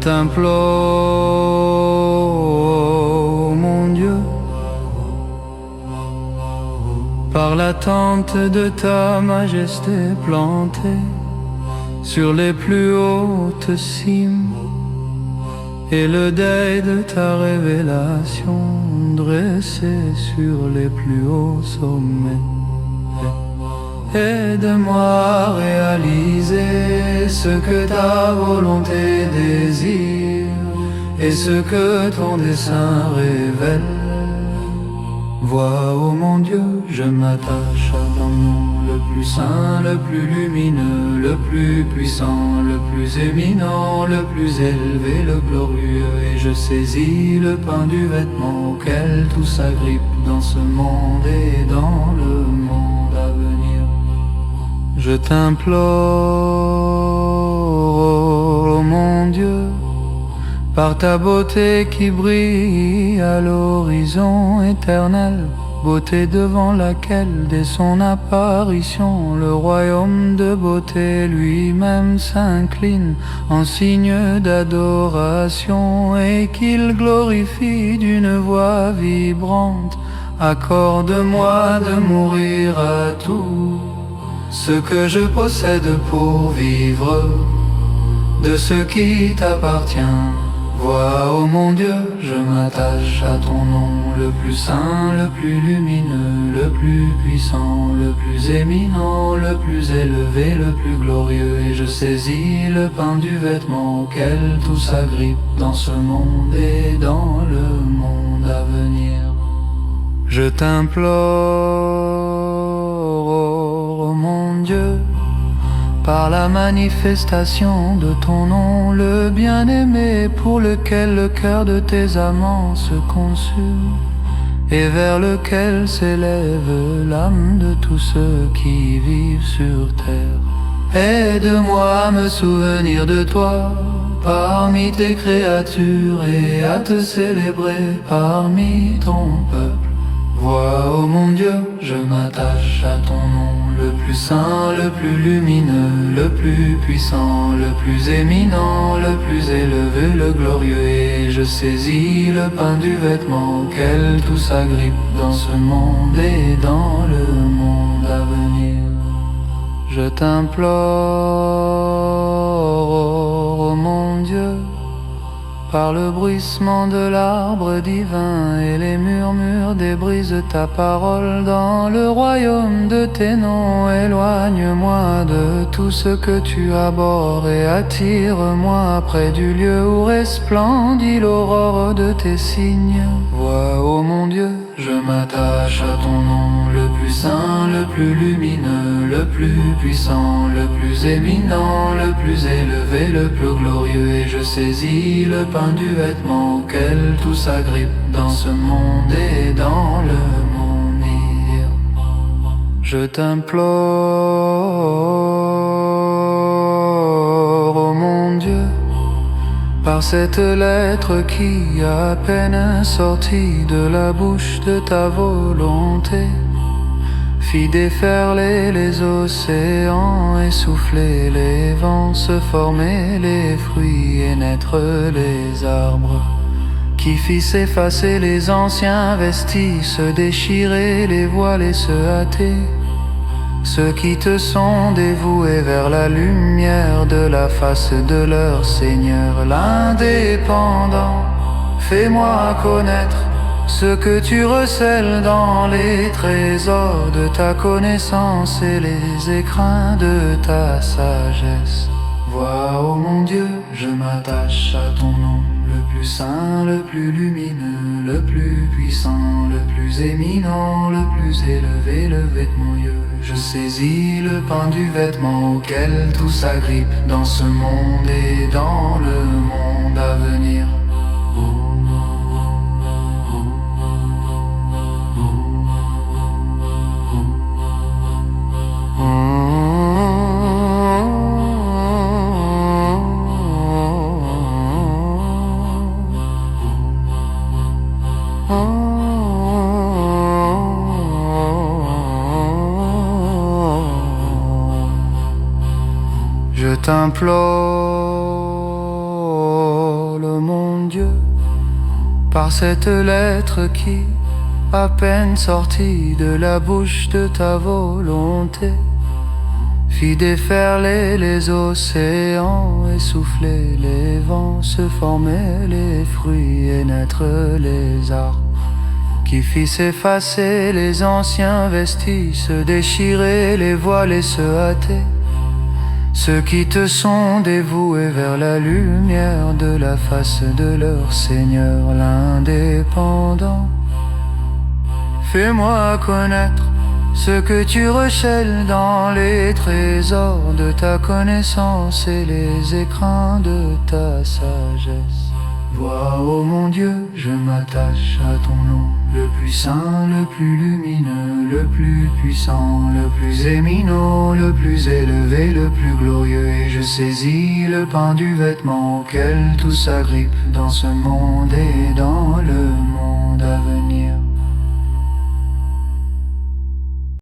t'implore, mon Dieu, par l'attente de ta majesté plantée sur les plus hautes cimes, et le deuil de ta révélation dressé sur les plus hauts sommets. Aide-moi à réaliser ce que ta volonté désire et ce que ton dessein révèle. Vois, ô mon Dieu, je m'attache à ton nom, le plus saint, le plus lumineux, le plus puissant, le plus éminent, le plus élevé, le glorieux. Et je saisis le pain du vêtement auquel tout s'agrippe dans ce monde et dans le monde à venir. Je t'implore, ô mon Dieu, par ta beauté qui brille à l'horizon éternel, beauté devant laquelle, dès son apparition, le royaume de beauté lui-même s'incline en signe d'adoration, et qu'il glorifie d'une voix vibrante. Accorde-moi de mourir à tout ce que je possède pour vivre de ce qui t'appartient. Vois, ô mon Dieu, je m'attache à ton nom, le plus saint, le plus lumineux, le plus puissant, le plus éminent, le plus élevé, le plus glorieux. Et je saisis le pain du vêtement auquel tout s'agrippe dans ce monde et dans le monde à venir. Je t'implore, ô mon Dieu, par la manifestation de ton nom, le bien-aimé pour lequel le cœur de tes amants se consume, et vers lequel s'élève l'âme de tous ceux qui vivent sur terre. Aide-moi à me souvenir de toi parmi tes créatures et à te célébrer parmi ton peuple. Vois, ô mon Dieu, je m'attache à ton nom, le plus saint, le plus lumineux, le plus puissant, le plus éminent, le plus élevé, le glorieux. Et je saisis le pain du vêtement auquel tout s'agrippe dans ce monde et dans le monde à venir. Je t'implore, ô mon Dieu, par le bruissement de l'arbre divin et les murmures des brises de ta parole dans le royaume de tes noms, éloigne-moi de tout ce que tu abhorres et attire-moi près du lieu où resplendit l'aurore de tes signes. Vois, ô mon Dieu, je m'attache à ton nom, le plus saint, le plus lumineux, le plus puissant, le plus éminent, le plus élevé, le plus glorieux. Et je saisis le pain du vêtement auquel tout s'agrippe dans ce monde et dans le monde. Je t'implore, ô mon Dieu, par cette lettre qui, à peine sortie de la bouche de ta volonté, fit déferler les océans et souffler les vents, se former les fruits et naître les arbres, qui fit s'effacer les anciens vestiges, se déchirer les voiles et se hâter ceux qui te sont dévoués vers la lumière de la face de leur Seigneur, l'indépendant. Fais-moi connaître ce que tu recèles dans les trésors de ta connaissance et les écrins de ta sagesse. Vois, ô mon Dieu, je m'attache à ton nom, le plus saint, le plus lumineux, le plus puissant, le plus éminent, le plus élevé, le vêtement. Je saisis le pain du vêtement auquel tout s'agrippe dans ce monde et dans le monde à venir. Je t'implore, mon Dieu, par cette lettre qui, à peine sortie de la bouche de ta volonté, fit déferler les océans et souffler les vents, se former les fruits et naître les arbres, qui fit s'effacer les anciens vestiges, se déchirer les voiles et se hâter ceux qui te sont dévoués vers la lumière de la face de leur Seigneur l'indépendant. Fais-moi connaître ce que tu recèles dans les trésors de ta connaissance et les écrins de ta sagesse. Vois, ô mon Dieu, je m'attache à ton nom, le plus saint, le plus lumineux, le plus puissant, le plus éminent, le plus élevé, le plus glorieux. Et je saisis le pain du vêtement auquel tout s'agrippe dans ce monde et dans le monde à venir.